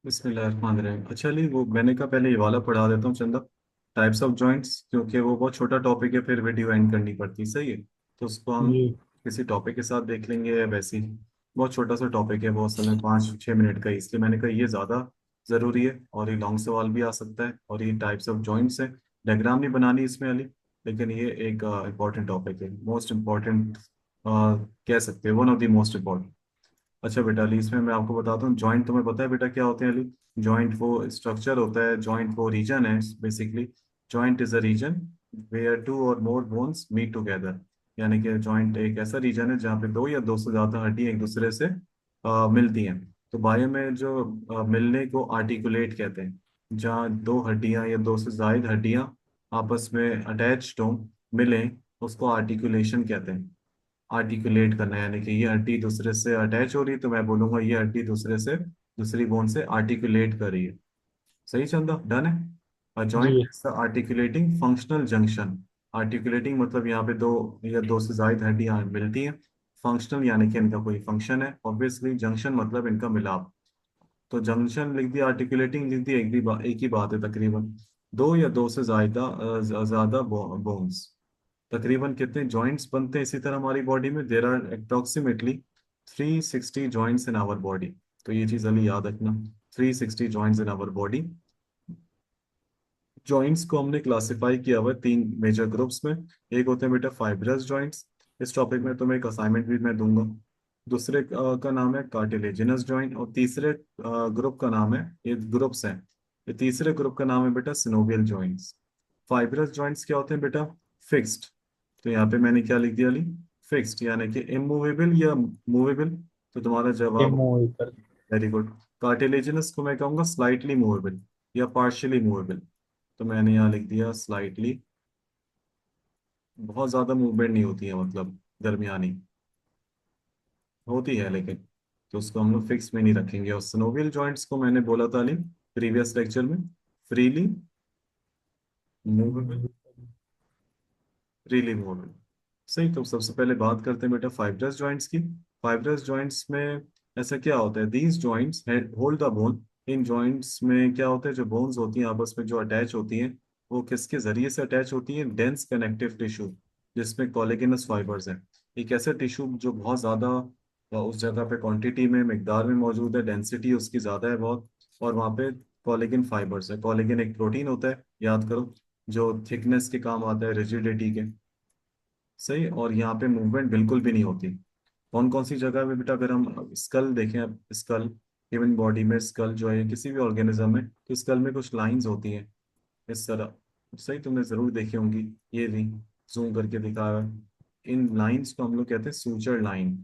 बिस्मिल्लाहिर्रहमानिर्रहीम। अच्छा अली, वो मैंने कहा पहले ये वाला पढ़ा देता हूँ चंदा, टाइप्स ऑफ जॉइंट्स, क्योंकि वो बहुत छोटा टॉपिक है, फिर वीडियो एंड करनी पड़ती है। सही है, तो उसको हम जी किसी टॉपिक के साथ देख लेंगे या वैसे ही। बहुत छोटा सा टॉपिक है, बहुत समय 5-6 मिनट का ही, इसलिए मैंने कहा ये ज़्यादा ज़रूरी है, और ये लॉन्ग सवाल भी आ सकता है, और ये टाइप्स ऑफ जॉइंट्स है। डायग्राम नहीं बनानी इसमें अली, लेकिन ये एक इम्पॉर्टेंट टॉपिक है, मोस्ट इम्पॉर्टेंट कह सकते हैं, one of the most important. अच्छा बेटा अली, इसमें मैं आपको बताता हूँ, जॉइंट तुम्हें पता है बेटा क्या होते हैं अली? जॉइंट वो स्ट्रक्चर होता है, जॉइंट वो रीजन है basically. Joint is a region where two or more bones meet together. यानी कि जॉइंट एक ऐसा रीजन है जहाँ पे दो या दो से ज्यादा हड्डियां एक दूसरे से मिलती हैं। तो बायो में जो मिलने को आर्टिकुलेट कहते हैं। जहाँ दो हड्डियां या दो से ज्यादा हड्डियां आपस में अटैच्ड हों, मिलें, उसको आर्टिकुलेशन कहते हैं। आर्टिकुलेट करना है, यानी कि ये हड्डी दूसरे से अटैच हो रही है, तो मैं बोलूंगा ये हड्डी दूसरे से, दूसरी बोन से आर्टिकुलेट कर रही है। सही चंदा, डन है। अ जी। Joint is the articulating functional junction. Articulating मतलब यहाँ पे दो या दो से ज्यादा हड्डियां मिलती हैं। फंक्शनल यानी कि इनका कोई फंक्शन है, ऑब्वियसली जंक्शन मतलब इनका मिलाप। तो जंक्शन लिख दिया, आर्टिकुलेटिंग लिख दिया, एक ही बात है तकरीबन। दो या दो से ज्यादा बोन्स। तकरीबन कितने जॉइंट्स बनते हैं इसी तरह हमारी बॉडी में? There are approximately 360 joints in our body. तो ये चीज अली याद रखना, 360 joints in our body. Joints को हमने क्लासिफाई किया हुआ है तीन मेजर ग्रुप्स में। एक होते हैं बेटा फाइब्रस जॉइंट्स। इस टॉपिक में तुम्हें एक असाइनमेंट भी मैं दूंगा। दूसरे का नाम है कार्टिलेजिनस जॉइंट, और तीसरे ग्रुप का नाम है, ये ग्रुप्स हैं, ये तीसरे ग्रुप का नाम है बेटा सिनोवियल जॉइंट्स। फाइब्रस जॉइंट्स क्या होते हैं बेटा? फिक्स्ड। तो यहाँ पे मैंने क्या लिख दिया अली? फिक्स्ड, यानी कि इमूवेबल या मूवेबल। तो तुम्हारा जवाब इमूवेबल। Very good. कार्टिलेजिनस को मैं कहूँगा स्लाइटली मूवेबल या पार्शियली मूवेबल। तो मैंने यहाँ लिख दिया स्लाइटली। बहुत ज्यादा मूवमेंट नहीं होती है, मतलब दरमियानी होती है लेकिन। तो उसको हम लोग फिक्स में नहीं रखेंगे। और सिनोवियल जॉइंट्स को मैंने बोला था अली प्रीवियस लेक्चर में, फ्रीली मूवेबल, फ्रीली मूवेबल। सही, तो सबसे पहले बात करते हैं बेटा फाइब्रस जॉइंट्स की। फाइब्रस जॉइंट्स में ऐसा क्या होता है? These joints hold the bone. In joints में क्या होता है, जो बोन्स होती हैं आपस में जो अटैच होती हैं, वो किसके जरिए से अटैच होती हैं? डेंस कनेक्टिव टिश्यू, जिसमें कोलेगेनस फाइबर्स हैं। एक ऐसा टिश्यू जो बहुत ज्यादा उस जगह पे क्वांटिटी में, मिकदार में मौजूद है, डेंसिटी उसकी ज्यादा है बहुत, और वहाँ पे कोलेगन फाइबर्स है। कोलेगन एक प्रोटीन होता है, याद करो, जो थिकनेस के काम आता है, रिजिडिटी के। सही, और यहाँ पे मूवमेंट बिल्कुल भी नहीं होती। कौन कौन सी जगह में बेटा? अगर हम स्कल देखें, अब स्कल, ह्यूमन बॉडी में स्कल जो है किसी भी ऑर्गेनिज्म में, तो स्कल में कुछ लाइंस होती हैं इस तरह। सही, तुमने जरूर देखी होंगी। ये भी जूम करके दिखाया है। इन लाइंस को हम लोग कहते हैं सूचर लाइन।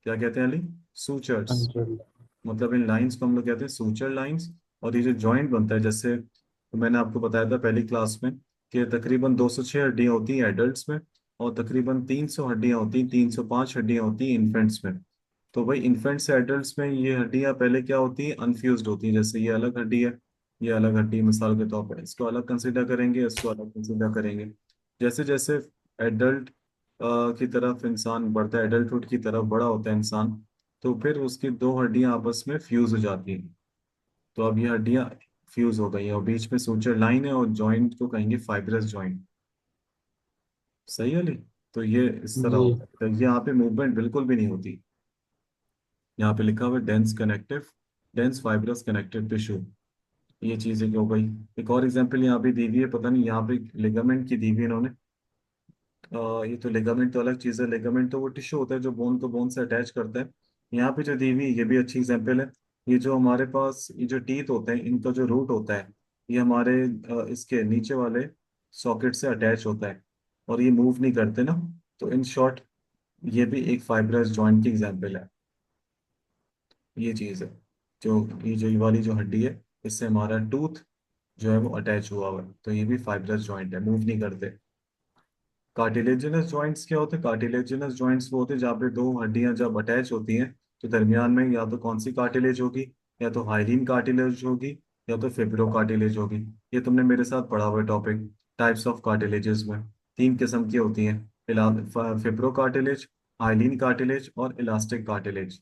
क्या कहते हैं अली? सूचर्स। अंजुल। मतलब इन लाइंस को हम लोग कहते हैं सूचर लाइंस। और ये जो जॉइंट बनता है, जैसे तो मैंने आपको बताया था पहली क्लास में कि तकरीबन 206 हड्डियां होती हैं एडल्ट्स में, और तकरीबन 300 हड्डियां होती हैं, 305 हड्डियां होती हैं इन्फेंट्स में। तो भाई इन्फेंट से एडल्ट्स में ये हड्डियां पहले क्या होती हैं? अनफ्यूज्ड होती हैं। जैसे ये अलग हड्डी है, ये अलग हड्डी है, मिसाल के तौर पर इसको अलग कंसिडर करेंगे, इसको अलग कंसिडर करेंगे। जैसे जैसे एडल्ट की तरफ इंसान बढ़ता है, एडल्टहुड की तरफ बड़ा होता है इंसान, तो फिर उसकी दो हड्डियां आपस में फ्यूज हो जाती हैं। तो अब ये हड्डियां फ्यूज हो गई हैं, और बीच में सूचर लाइन है, और जॉइंट को कहेंगे फाइब्रस जॉइंट। सही है ली? तो ये इस तरह जी होता है, तो ये यहाँ पे मूवमेंट बिल्कुल भी नहीं होती। यहाँ पे लिखा हुआ है dense connective, dense fibrous connective tissue. ये चीजें क्यों गई? एक और एग्जांपल यहाँ पे दी हुई है, पता नहीं यहाँ पे लिगामेंट की दी हुई है इन्होंने। ये तो लिगामेंट तो अलग चीज है, लिगामेंट तो वो टिश्यू होता है जो बोन को बोन से अटैच करता है। यहाँ पे जो दी हुई है, ये भी अच्छी एग्जांपल है। ये जो हमारे पास ये जो टीथ होते हैं, इनका जो रूट होता है, ये हमारे इसके नीचे वाले सॉकेट से अटैच होता है, और ये मूव नहीं करते ना। तो इन शॉर्ट, ये भी एक फाइब्रस जॉइंट की एग्जांपल है। ये चीज है, जो ये वाली जो हड्डी है, इससे हमारा टूथ जो है वो अटैच हुआ हुआ है, तो ये भी फाइब्रस जॉइंट है, मूव नहीं करते। कार्टिलेजिनस जॉइंट्स क्या होते हैं? कार्टिलेजिनस जॉइंट्स वो होते हैं जहाँ पे दो हड्डियां जब अटैच होती हैं, तो दरमियान में या तो कौन सी कार्टिलेज होगी? या तो हाइलीन कार्टिलेज होगी, या तो फिब्रो कार्टिलेज होगी। ये तुमने मेरे साथ पढ़ा हुआ टॉपिक, टाइप्स ऑफ कार्टिलेजेस में। तीन किस्म की होती हैं, फिब्रो कार्टिलेज, हाइलीन कार्टिलेज और इलास्टिक कार्टिलेज।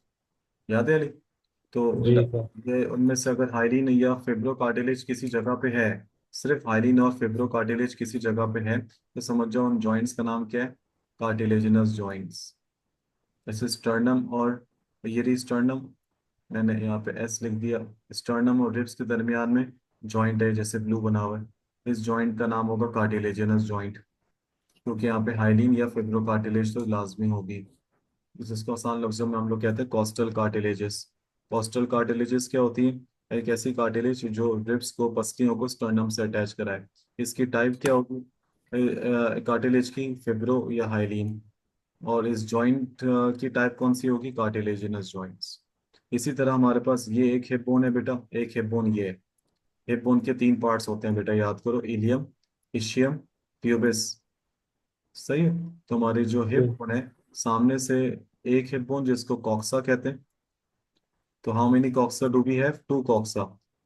याद है अली? तो जी सर। ये उनमें से अगर हाइलिन या फिब्रो कार्टिलेज किसी जगह पे है, सिर्फ हाइलिन और फिब्रो कार्टिलेज किसी जगह पे है, तो समझ जाओ उन जॉइंट्स का नाम क्या है, कार्टिलेजिनस जॉइंट्स। जैसे स्टर्नम और, ये रही स्टर्नम, मैंने यहाँ पे एस लिख दिया। स्टर्नम और रिब्स के दरमियान में जॉइंट है, जैसे ब्लू बना हुआ है, इस जॉइंट का नाम होगा कार्टिलेजिनस जॉइंट, क्योंकि यहाँ पे हाइलिन या फिब्रो कार्टिलेज तो लाजमी होगी। जिसको आसान लफ्जों में हम लोग कहते हैं कॉस्टल कार्टिलेजेस। कॉस्टल कार्टिलेजेस क्या होती है? एक ऐसी कार्टिलेज जो रिब्स को, पसलियों को स्टर्नम से अटैच कराए। इसकी टाइप क्या होगी कार्टिलेज की? फिब्रो या हाइलीन। और इस जॉइंट की टाइप कौन सी होगी? Cartilaginous joints. इसी तरह हमारे पास ये एक हिप बोन है बेटा, एक हिप बोन ये है। हिप बोन के तीन पार्ट्स होते हैं बेटा, याद करो, इलियम, इशियम, प्यूबिस। सही है। तो हमारी जो हिप जी बोन है, सामने से एक हिप बोन जिसको कॉक्सा कहते हैं। तो how many coxa do we have? Two coxa.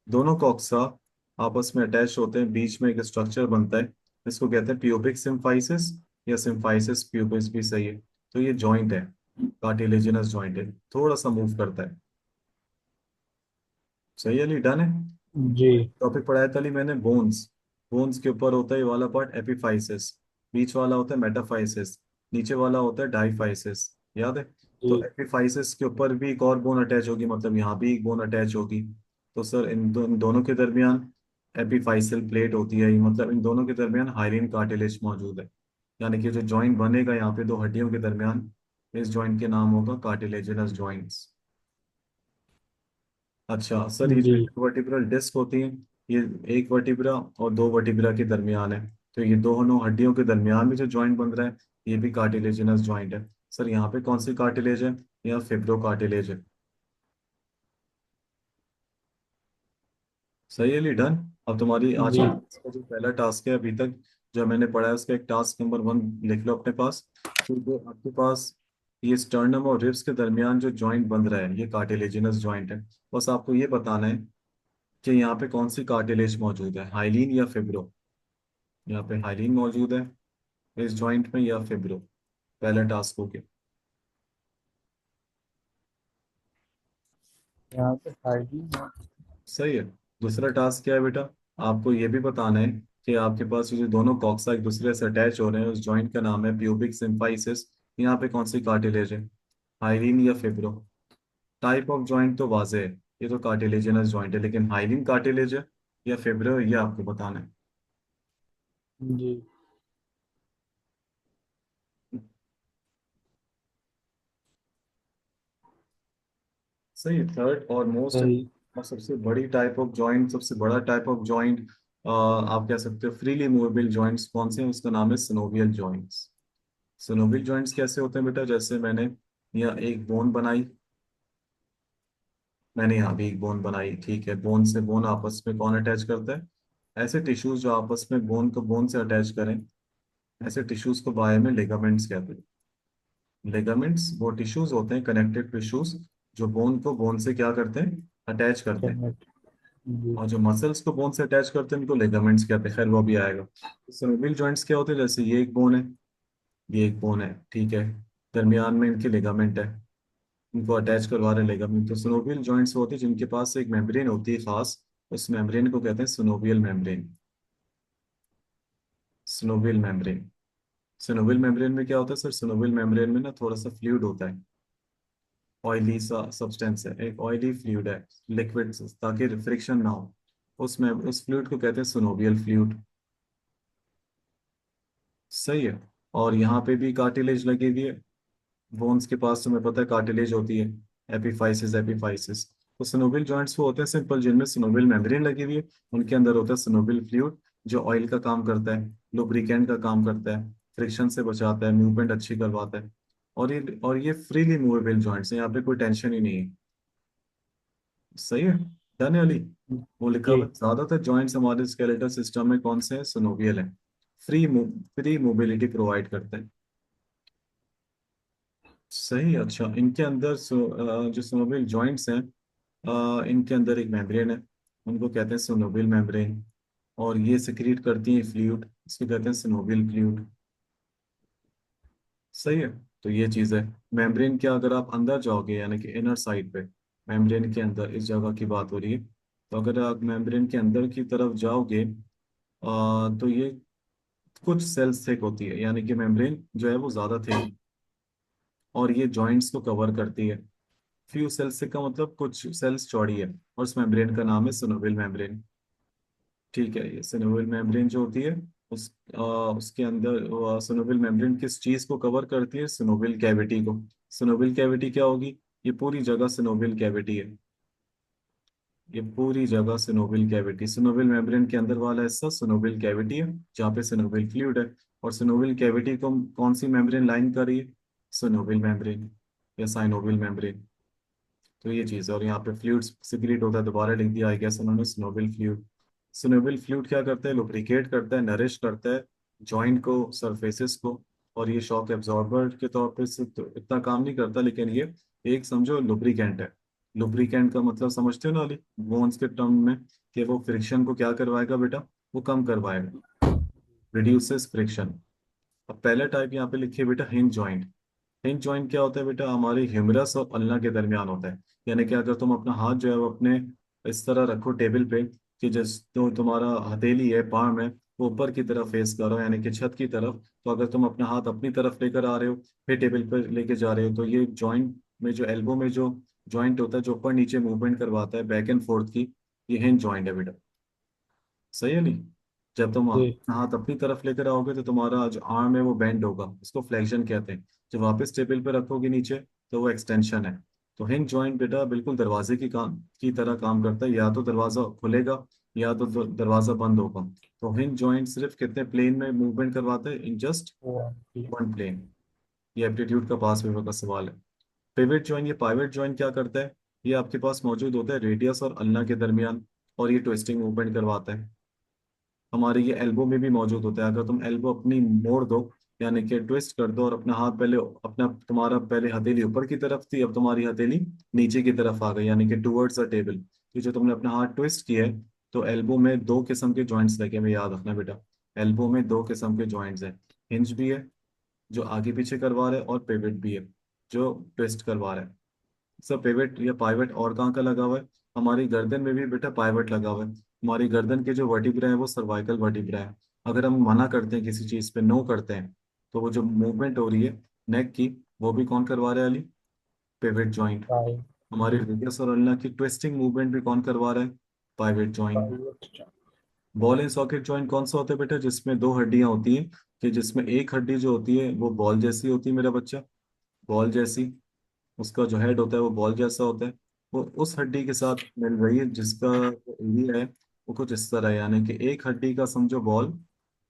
दोनों कॉक्सा आपस में अटैच होते हैं, बीच में एक स्ट्रक्चर बनता है, इसको कहते हैं प्यूबिक सिम्फाइसिस, या सिम्फाइसिस प्यूबिस भी सही है। तो ये जॉइंट है, कार्टिलेजिनस जॉइंट है, थोड़ा सा मूव करता है। सही है, डन है। जी टॉपिक पढ़ाया था मैंने, बोन्स। बोन्स के ऊपर होता है ये वाला पार्ट एपिफाइसिस, बीच वाला होता है मेटाफाइसिस, नीचे वाला होता है डाईफाइसिस। याद है? तो जी एपिफाइसिस के ऊपर भी एक और बोन अटैच होगी, मतलब यहाँ भी एक बोन अटैच होगी। तो सर इन दोनों के दरमियान एपिफाइसल प्लेट होती है, मतलब इन दोनों के दरमियान हाइलिन कार्टिलेज मौजूद है। यानी कि जो जॉइंट बनेगा यहाँ पे दो हड्डियों के दरमियान, इस जॉइंट के नाम होगा कार्टिलेजिनस जॉइंट्स। अच्छा सर, ये जी जो वर्टिब्रल डिस्क होती है, ये एक वर्टिब्रा और दो वर्टिब्रा के दरमियान है। तो ये दोनों हड्डियों के दरमियान में जो जॉइंट बन रहा है, ये भी कार्टिलेजिनस जॉइंट है। सर यहाँ पे कौन सी कार्टिलेज है? यहाँ फिब्रो कार्टिलेज है। सही है डन। अब तुम्हारी आज जी का जो पहला टास्क है अभी तक जो मैंने पढ़ा है, उसका एक टास्क नंबर 1 लिख लो अपने पास। फिर जो आपके पास ये स्टर्नम और रिब्स के दरमियान जो जॉइंट बन रहा है, ये कार्टिलेजिनस जॉइंट है। बस आपको ये बताना है कि यहाँ पे कौन सी कार्टिलेज मौजूद है, हाइलीन या फिब्रो। यहाँ पे हाइलीन मौजूद है इस जॉइंट में, या फिब्रो। पहला टास्क हो गया। यहाँ पे हाइजीन है। सही है। दूसरा टास्क क्या है बेटा? आपको ये भी बताना है कि आपके पास ये जो दोनों कॉक्सा एक दूसरे से अटैच हो रहे हैं, उस जॉइंट का नाम है प्यूबिक सिम्फाइसिस। यहाँ पे कौन सी कार्टिलेज है, हाइलीन या फिब्रो? टाइप ऑफ जॉइंट तो वाजे है, ये तो कार्टिलेजिनस जॉइंट है, लेकिन हाइलीन कार्टिलेज है या फिब्रो, ये आपको बताना है। जी सही है। थर्ड और मोस्ट सही। और सबसे बड़ी टाइप ऑफ जॉइंट, सबसे बड़ा टाइप ऑफ जॉइंट आप कह सकते हो फ्रीली मूवेबल जॉइंट्स कौन से हैं, उसका नाम है सिनोवियल जॉइंट्स। सिनोवियल जॉइंट्स कैसे होते हैं बेटा? जैसे मैंने यहाँ एक बोन बनाई, मैंने यहाँ भी एक बोन बनाई, ठीक है, बोन से बोन आपस में कौन अटैच करता है? ऐसे टिश्यूज जो आपस में बोन को बोन से अटैच करें, ऐसे टिश्यूज को बायो में लिगामेंट्स कहते हैं। लिगामेंट्स वो टिश्यूज होते हैं, कनेक्टेड टिश्यूज, जो बोन को बोन से क्या करते हैं, अटैच करते हैं। कनेक्ट। जी और जो मसल्स को बोन से अटैच करते हैं उनको लिगामेंट्स कहते हैं, खैर वो भी आएगा। सिनोवियल जॉइंट्स क्या होते हैं? जैसे ये एक बोन है, ये एक बोन है, ठीक है, दरमियान में इनके लिगामेंट है, इनको अटैच करवा रहे लिगामेंट। तो सिनोवियल जॉइंट्स होती है जिनके पास एक मेम्ब्रेन होती है खास, उस मेम्ब्रेन को कहते हैं synovial membrane. Synovial membrane. Synovial membrane में क्या होता है सर? सिनोवियल मेम्ब्रेन में ना थोड़ा सा फ्लूइड होता है, ऑयली सा सब्सटेंस है, एक ऑयली फ्लूइड है, लिक्विड, ताकि फ्रिक्शन ना हो उसमें, उस फ्लूइड को कहते हैं सिनोवियल फ्लूइड। सही है। और यहाँ पे भी कार्टिलेज लगी हुई है, बोन्स के पास तुम्हें पता है कार्टिलेज होती है, एपिफाइसिस एपिफाइसिस। तो सिनोवियल जॉइंट्स वो होते हैं सिंपल, जिनमें सिनोवियल मेम्ब्रेन लगी हुई है, उनके अंदर होता है सिनोवियल फ्लूइड, जो ऑयल का काम करता है, लुब्रिकेंट का काम करता है, फ्रिक्शन से बचाता है, मूवमेंट अच्छी करवाता है। और ये फ्रीली मूवेबल जॉइंट्स हैं, यहाँ पे कोई टेंशन ही नहीं है। सही है, डन है अली। वो लिखा जी हुआ है, ज्यादातर जॉइंट्स हमारे स्केलेटल सिस्टम में कौन से हैं? सिनोवियल है। फ्री फ्री मोबिलिटी प्रोवाइड करते हैं। सही, अच्छा, इनके अंदर जो सिनोवियल जॉइंट्स हैं, इनके अंदर एक मेम्ब्रेन है, उनको कहते हैं सिनोवियल मेम्ब्रेन। और ये सिक्रीट करती है फ्लूइड, इसको कहते हैं सिनोवियल फ्लूइड। सही है। तो ये चीज़ है। मेम्ब्रेन क्या, अगर आप अंदर जाओगे यानी कि इनर साइड पे, मेम्ब्रेन के अंदर इस जगह की बात हो रही है। तो अगर आप मेम्ब्रेन के अंदर की तरफ जाओगे तो ये कुछ सेल्स थिक होती है, यानी कि मेम्ब्रेन जो है वो ज्यादा थिक, और ये जॉइंट्स को कवर करती है। फ्यू सेल्स थिक का मतलब कुछ सेल्स चौड़ी है, और उस मेम्ब्रेन का नाम है सिनोवियल मेम्ब्रेन। ठीक है, ये सिनोवियल मेम्ब्रेन जो होती है उसके अंदर सिनोवियल मेम्ब्रेन किस चीज को कवर करती है? सिनोवियल कैविटी को। सिनोवियल कैविटी क्या होगी? ये पूरी जगह सिनोवियल कैविटी है। ये पूरी जगह सिनोवियल कैविटी, सिनोवियल मेम्ब्रेन के अंदर वाला हिस्सा सिनोवियल कैविटी है, जहाँ पे सिनोवियल फ्लूइड है। और सिनोवियल कैविटी को कौन सी मेम्ब्रेन लाइन कर रही है? सिनोवियल मेम्ब्रेन या साइनोवियल मेम्ब्रेन। तो ये चीज़ है, और यहाँ पे फ्लूइड सिक्रीट होता है, दोबारा लिख दिया आई गेस उन्होंने, सिनोवियल फ्लूइड। सिनोवियल फ्लूइड क्या करता है? लुब्रिकेट करता है, नरिश करता है जॉइंट को, सरफेसेस को। और ये शॉक एब्जॉर्बर के तौर पे सिर्फ तो इतना काम नहीं करता, लेकिन ये एक समझो लुब्रिकेंट है। लुब्रिकेंट का मतलब समझते हो ना अली, बोन्स के टर्म में, कि वो फ्रिक्शन को क्या करवाएगा बेटा? वो कम करवाएगा, रिड्यूसेस फ्रिक्शन। अब पहला टाइप यहाँ पे लिखिए बेटा, हिंज जॉइंट। हिंज जॉइंट क्या होता है बेटा? हमारे ह्यूमरस और अल्ना के दरमियान होता है। यानी कि अगर तुम अपना हाथ जो है वो अपने इस तरह रखो टेबल पे, कि जिस तो तुम्हारा हथेली है पाम है वो ऊपर की तरफ फेस करो, यानी कि छत की तरफ। तो अगर तुम अपना हाथ अपनी तरफ लेकर आ रहे हो, फिर टेबल पर लेके जा रहे हो, तो ये जॉइंट में जो एल्बो में जो जॉइंट होता है जो ऊपर नीचे मूवमेंट करवाता है बैक एंड फोर्थ की, ये हिंज जॉइंट है बेटा। सही है नहीं? जब तुम जी। हाथ अपनी तरफ लेकर आओगे तो तुम्हारा जो आर्म है वो बेंड होगा, उसको फ्लेक्शन कहते हैं। जब वापस टेबल पे रखोगे नीचे, तो वो एक्सटेंशन है। तो हिंज जॉइंट बेटा बिल्कुल दरवाजे की तरह काम करता है, या तो दरवाजा खुलेगा या तो दरवाजा बंद होगा। तो हिंज जॉइंट सिर्फ कितने प्लेन में मूवमेंट करवाता है? इन जस्ट जी। One plane. ये एप्टीट्यूड का पास पेपर का सवाल है। पिवट जॉइंट, ये पाइवट जॉइंट क्या करता है? ये आपके पास मौजूद होता है रेडियस और अल्ना के दरमियान, और ये ट्विस्टिंग मूवमेंट करवाता है। हमारे ये एल्बो में भी मौजूद होता है। अगर तुम एल्बो अपनी मोड़ दो, यानी कि ट्विस्ट कर दो, और अपना हाथ पहले अपना तुम्हारा पहले हथेली ऊपर की तरफ थी, अब तुम्हारी हथेली नीचे की तरफ आ गई, यानी कि टुवर्ड्स द टेबल। तो जो तुमने अपना हाथ ट्विस्ट किया है, तो एल्बो में दो किस्म के जॉइंट्स लगे हुए, याद रखना बेटा। एल्बो में दो किस्म के जॉइंट्स हैं, हिंज भी है जो आगे पीछे करवा रहा है, और पिवट भी है जो ट्विस्ट करवा रहा है। सर पिवट या पाइवट और कहाँ का लगा हुआ है? हमारी गर्दन में भी बेटा पाइवट लगा हुआ है। हमारी गर्दन के जो वर्टिब्रा है वो सर्वाइकल वर्टिब्रा है। अगर हम मना करते हैं किसी चीज पे, नो करते हैं, तो वो जो मूवमेंट हो रही है नेक की, वो भी कौन करवा रहा है अली? Pivot joint. पाई। हमारी जी। रेडियस और अल्ना की ट्विस्टिंग मूवमेंट भी कौन करवा रहा है? Pivot joint. पाई। बॉल एंड सॉकेट जॉइंट कौन सा होता है बेटा? जिसमें दो हड्डियां होती हैं, कि जिसमें एक हड्डी जो होती है वो बॉल जैसी होती है मेरा बच्चा, बॉल जैसी। उसका जो हेड होता है वो बॉल जैसा होता है। वो उस हड्डी के साथ मिल रही है, जिसका एरिया है वो कुछ इस तरह है, यानी कि एक हड्डी का समझो बॉल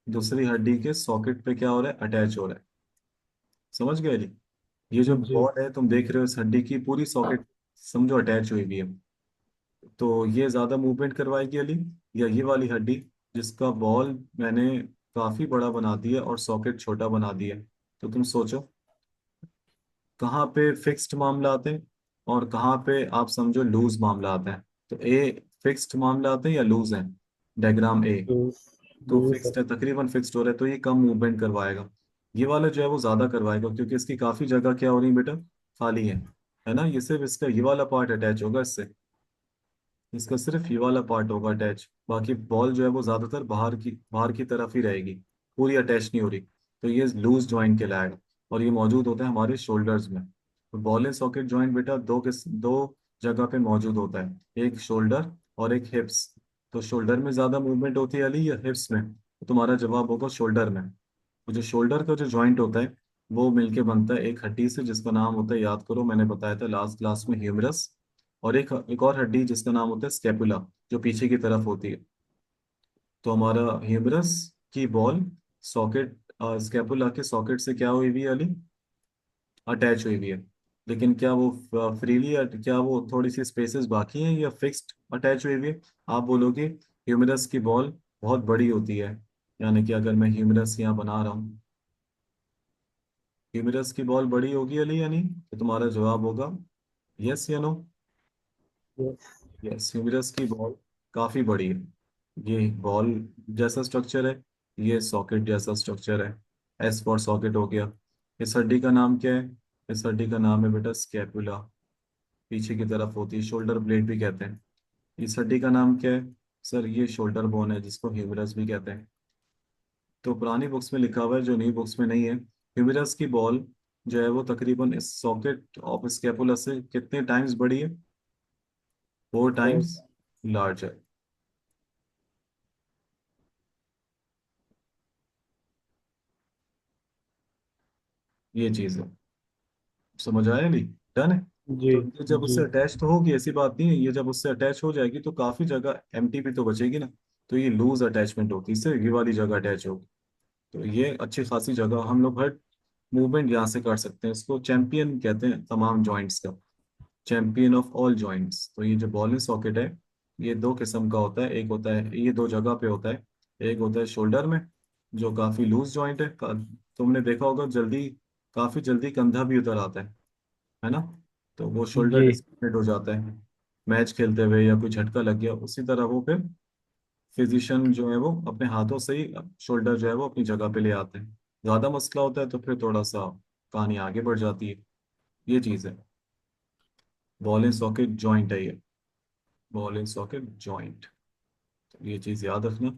दूसरी हड्डी के सॉकेट पे क्या हो रहा है? अटैच हो रहा है। समझ गए जी? ये जो जी। बॉल है तुम देख रहे हो, इस हड्डी की पूरी सॉकेट समझो अटैच हुई हुई है। तो ये ज्यादा मूवमेंट करवाएगी अली, या ये वाली हड्डी जिसका बॉल मैंने काफी बड़ा बना दिया और सॉकेट छोटा बना दिया? तो तुम सोचो कहाँ पे फिक्स्ड मामला आते हैं, और कहाँ पे आप समझो लूज मामला आता है। तो ए फिक्स्ड मामला आते हैं या लूज है? डायग्राम ए लूज। तो लूज है। फिक्स्ड है, तकरीबन फिक्स्ड हो रहा है, तो ये कम मूवमेंट करवाएगा। ये वाला जो है वो ज्यादा करवाएगा, क्योंकि इसकी काफी जगह क्या हो रही है बेटा? खाली है ना? ये सिर्फ इसका ये वाला पार्ट अटैच होगा इससे, इसका सिर्फ ये वाला पार्ट होगा अटैच, बाकी बॉल जो है वो ज्यादातर बाहर की तरफ ही रहेगी, पूरी अटैच नहीं हो रही। तो ये लूज जॉइंट कहलाएगा, और ये मौजूद होता है हमारे शोल्डर्स में। तो बॉल एंड सॉकेट जॉइंट बेटा दो जगह पे मौजूद होता है, एक शोल्डर और एक हिप्स। तो शोल्डर में ज्यादा मूवमेंट होती है अली या हिप्स में? तो तुम्हारा जवाब होगा शोल्डर में। तो जो शोल्डर का जो जॉइंट होता है वो मिलके बनता है एक हड्डी से, जिसका नाम होता है, याद करो मैंने बताया था लास्ट क्लास में, ह्यूमरस। और एक और हड्डी जिसका नाम होता है स्केपुला, जो पीछे की तरफ होती है। तो हमारा ह्यूमरस की बॉल सॉकेट स्केपुला के सॉकेट से क्या हुई हुई है अली? अटैच हुई हुई है। लेकिन क्या वो फ्रीली, क्या वो थोड़ी सी स्पेसेस बाकी हैं, या फिक्स्ड अटैच हुई हुई है? आप बोलोगे ह्यूमरस की बॉल बहुत बड़ी होती है, यानी कि अगर मैं ह्यूमरस यहाँ बना रहा हूँ, ह्यूमरस की बॉल बड़ी होगी अली या नहीं? तो तुम्हारा जवाब होगा यस या नो? यस। यस, ह्यूमरस की बॉल काफी बड़ी है। ये बॉल जैसा स्ट्रक्चर है, ये सॉकेट जैसा स्ट्रक्चर है। एस फॉर सॉकेट हो गया। इस हड्डी का नाम क्या है? इस हड्डी का नाम है बेटा स्कैपुला। पीछे की तरफ होती है, शोल्डर ब्लेड भी कहते हैं। इस हड्डी का नाम क्या है? सर ये शोल्डर बोन है, जिसको ह्यूमरस भी कहते हैं। तो पुरानी बुक्स में लिखा हुआ है, जो नई बुक्स में नहीं है। ह्यूमरस की बॉल जो है वो तकरीबन इस सॉकेट ऑफ स्कैपुला से कितने टाइम्स बड़ी है? 4 टाइम्स लार्जर। ये चीज है। समझ आया नहीं? डन है। जी तो ये जब जी उससे अटैच तो होगी, ऐसी बात नहीं है, ये जब उससे अटैच हो जाएगी तो काफी जगह एम्प्टी भी तो बचेगी ना। तो ये लूज अटैचमेंट होती है, इससे ये वाली जगह अटैच होगी। तो ये अच्छी खासी जगह हम लोग हर मूवमेंट यहाँ से कर सकते हैं। इसको चैंपियन कहते हैं तमाम जॉइंट्स का, चैंपियन ऑफ ऑल जॉइंट्स। तो ये जो बॉल एंड सॉकेट है, ये दो किस्म का होता है। एक होता है, ये दो जगह पे होता है। एक होता है शोल्डर में, जो काफी लूज जॉइंट है। तुमने देखा होगा जल्दी, काफी जल्दी कंधा भी उतर आता है ना? तो वो शोल्डर जी डिस्लोकेट हो जाता है मैच खेलते हुए, या कोई झटका लग गया, उसी तरह वो फिर फिजिशियन जो है वो अपने हाथों से ही शोल्डर जो है वो अपनी जगह पे ले आते हैं। ज्यादा मसला होता है तो फिर थोड़ा सा कहानी आगे बढ़ जाती है। ये चीज है, बॉल एंड सॉकेट जॉइंट है ये, बॉल एंड सॉकेट जॉइंट। तो ये चीज याद रखना।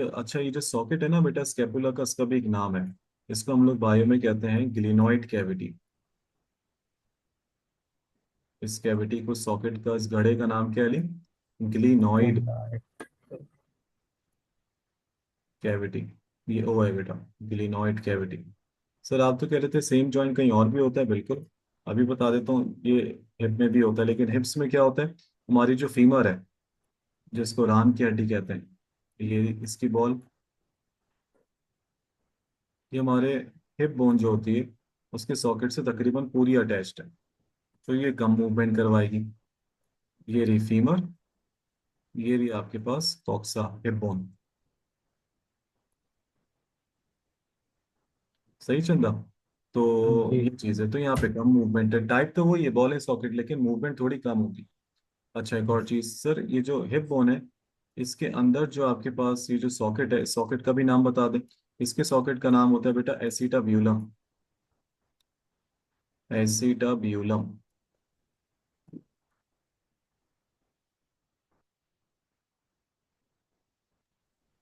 अच्छा, ये जो सॉकेट है ना बेटा स्कैपुला का, इसका भी एक नाम है। इसको हम लोग बायो में कहते हैं ग्लिनॉइड कैविटी। इस कैविटी को, सॉकेट का, इस घड़े का नाम क्या है? Glenoid cavity. ये ओ है बेटा, ग्लिनॉइड कैविटी। सर आप तो कह रहे थे सेम जॉइंट कहीं और भी होता है, बिल्कुल। अभी बता देता हूँ, ये हिप में भी होता है, लेकिन हिप्स में क्या होता है? हमारी जो फीमर है, जिसको रान की हड्डी कहते हैं, ये इसकी बॉल, ये हमारे हिप बोन जो होती है उसके सॉकेट से तकरीबन पूरी अटैच्ड है। तो ये कम मूवमेंट करवाएगी। ये रही फीमर, ये रही आपके पास कॉक्सा, हिप बोन। सही चंदा? तो जी ये चीज़ है, तो यहाँ पे कम मूवमेंट है। टाइप तो वही है बॉल एंड सॉकेट, लेकिन मूवमेंट थोड़ी कम होगी। अच्छा, एक और चीज सर, ये जो हिप बोन है, इसके अंदर जो आपके पास ये जो सॉकेट है, सॉकेट का भी नाम बता दें। इसके सॉकेट का नाम होता है बेटा एसिटाब्यूलम। एसिटाब्यूलम।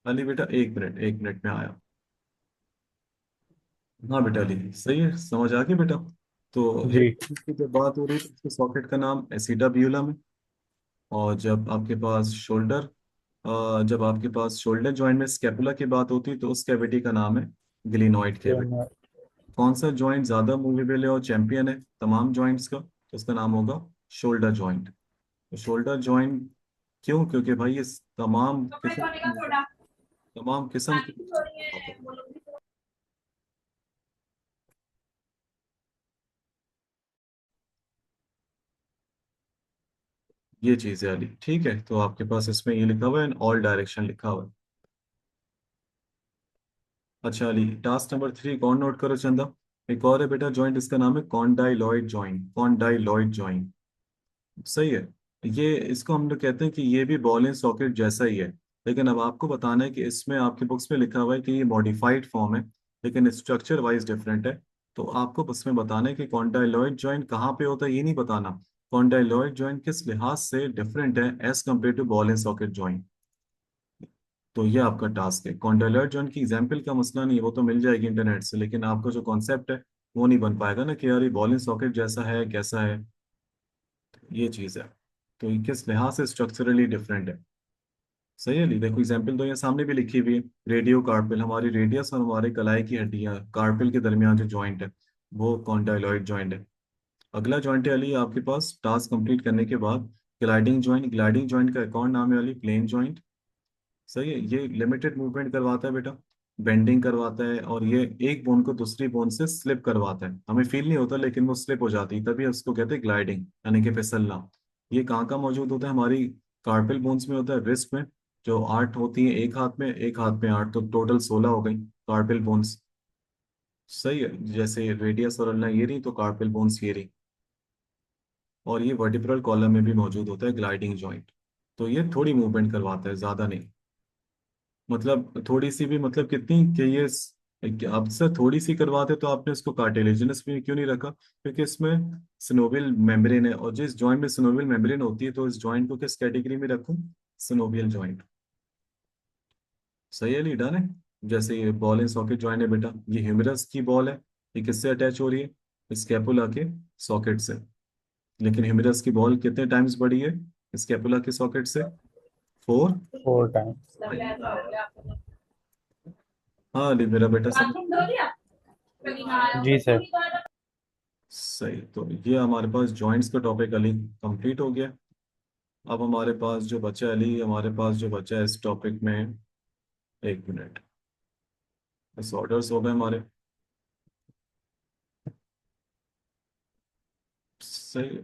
अली बेटा, 1 मिनट, 1 मिनट में आया। हाँ बेटा अली, सही है, समझ आ गई बेटा। तो जी हिप की जब बात हो रही है तो इसके सॉकेट का नाम एसिटाब्यूलम है। और जब आपके पास जब आपके पास शोल्डर जॉइंट में स्कैपुला की बात होती है तो उस कैविटी का नाम है ग्लिनॉइड कैविटी। कौन सा जॉइंट ज्यादा मूवेबल है और चैंपियन है तमाम जॉइंट्स का? तो उसका नाम होगा शोल्डर जॉइंट। तो शोल्डर जॉइंट क्यों? क्योंकि भाई ये तमाम किस्म की आता है। ये चीज है अली, ठीक है। तो आपके पास इसमें ये लिखा हुआ है, ऑल डायरेक्शन लिखा हुआ है। अच्छा अली, टास्क नंबर 3 कौन नोट करो चंदा? एक और है बेटा जॉइंट, इसका नाम है कॉन्डाइलॉइड जॉइंट। कॉन्डाइलॉइड जॉइंट, सही है। ये इसको हम लोग कहते हैं कि ये भी बॉल एंड सॉकेट जैसा ही है। लेकिन अब आपको बताना है कि इसमें आपके बुक्स में लिखा हुआ है कि ये मॉडिफाइड फॉर्म है, लेकिन स्ट्रक्चर वाइज डिफरेंट है। तो आपको बस में बताना है कि कॉन्डाइलॉइड जॉइंट कहाँ पे होता है, ये नहीं बताना। कॉन्डाइलॉइड जॉइंट किस लिहाज से डिफरेंट है as compare to ball and socket joint. तो ये आपका टास्क है। कॉन्डाइलॉइड जॉइंट की एग्जाम्पल का मसला नहीं है, वो तो मिल जाएगी इंटरनेट से, लेकिन आपका जो कॉन्सेप्ट है वो नहीं बन पाएगा ना कि यार ये बॉल एंड सॉकेट जैसा है कैसा है। ये चीज़ है। तो ये किस लिहाज से स्ट्रक्चरली डिफरेंट है। सही है ली, देखो एग्जाम्पल तो ये सामने भी लिखी हुई है। रेडियो कार्पिल, हमारी रेडियस और हमारे कलाई की हड्डियां, कार्पिल के दरमियान जो जॉइंट है वो कॉन्डाइलॉइड जॉइंट है। अगला जॉइंट है अली आपके पास टास्क कंप्लीट करने के बाद, ग्लाइडिंग जॉइंट। ग्लाइडिंग जॉइंट का एक और नाम है अली प्लेन जॉइंट। सही है, ये लिमिटेड मूवमेंट करवाता है बेटा, बेंडिंग करवाता है, और ये एक बोन को दूसरी बोन से स्लिप करवाता है। हमें फील नहीं होता लेकिन वो स्लिप हो जाती है, तभी उसको कहते हैं ग्लाइडिंग, यानी कि फिसलना। ये कहाँ कहाँ मौजूद होता है? हमारी कार्पल बोन्स में होता है, रिस्ट में, जो 8 होती है एक हाथ में, एक हाथ में 8, तो टोटल 16 हो गई कार्पल बोन्स। सही है, जैसे रेडियस और अल्ना ये रही, तो कार्पल बोन्स ये रही। और ये वर्टिब्रल कॉलम में भी मौजूद होता है ग्लाइडिंग जॉइंट। तो ये थोड़ी मूवमेंट करवाता है, ज्यादा नहीं। मतलब थोड़ी सी भी, मतलब कितनी कि ये आप सर थोड़ी सी करवाते तो आपने इसको कार्टिलेजिनस में क्यों नहीं रखा? क्योंकि इसमें सिनोवियल मेम्ब्रेन है, और जिस जॉइंट में सिनोवियल मेम्ब्रेन होती है तो इस जॉइंट को किस कैटेगरी में रखूं? Synovial joint. सही है लीडा ने। जैसे ये बॉल एंड सॉकेट जॉइंट है बेटा, ये ह्यूमरस की बॉल है, ये किससे अटैच हो रही है? स्कैपुला के सॉकेट से। लेकिन ह्यूमरस की बॉल कितने टाइम्स बड़ी है स्कैपुला के सॉकेट से? 4। 4 टाइम्स। हाँ मेरा बेटा सब जी सर। सही। तो ये हमारे पास जॉइंट्स का टॉपिक अली कंप्लीट हो गया। अब हमारे पास जो बचा है अली, हमारे पास जो बचा है इस टॉपिक में, 1 मिनट, डिसऑर्डर्स हो गए हमारे। सही।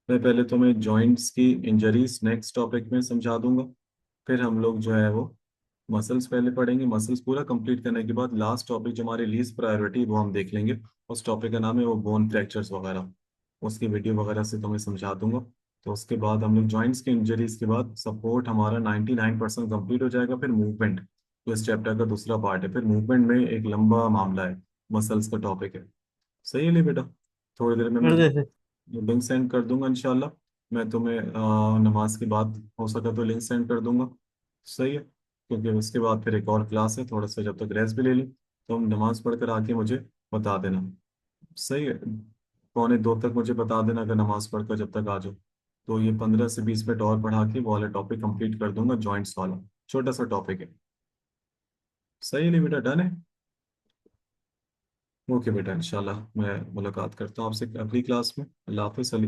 मैं पहले तुम्हें जॉइंट्स की इंजरीज नेक्स्ट टॉपिक में समझा दूंगा, फिर हम लोग जो है वो मसल्स पहले पढ़ेंगे। मसल्स पूरा कंप्लीट करने के बाद लास्ट टॉपिक जो हमारी लीस्ट प्रायोरिटी वो हम देख लेंगे। उस टॉपिक का नाम है वो बोन फ्रैक्चर्स वगैरह, उसकी वीडियो वगैरह से तुम्हें समझा दूंगा। तो उसके बाद हम लोग जॉइंट्स की इंजरीज के बाद सपोर्ट हमारा 99% कंप्लीट हो जाएगा। फिर मूवमेंट, तो इस चैप्टर का दूसरा पार्ट है। फिर मूवमेंट में एक लंबा मामला है, मसल्स का टॉपिक है। सही है नहीं बेटा? थोड़ी देर में मैं जैसे। लिंक सेंड कर दूंगा इंशाल्लाह। मैं तुम्हें नमाज के बाद हो सका तो लिंक सेंड कर दूंगा। सही है, क्योंकि उसके बाद फिर एक और क्लास है, थोड़ा सा जब तक रेस्ट भी ले ली तो हम नमाज पढ़कर आके मुझे बता देना। सही है, 1:45 तक मुझे बता देना अगर नमाज पढ़कर जब तक आ जाओ। तो ये 15 से 20 मिनट और पढ़ा के वो वाला टॉपिक कंप्लीट कर दूंगा, जॉइंट्स वाला छोटा सा टॉपिक है। सही है नहीं बेटा? डन है। ओके बेटा, इंशाल्लाह मैं मुलाकात करता हूँ आपसे अगली क्लास में। अल्लाह हाफिज़ अली।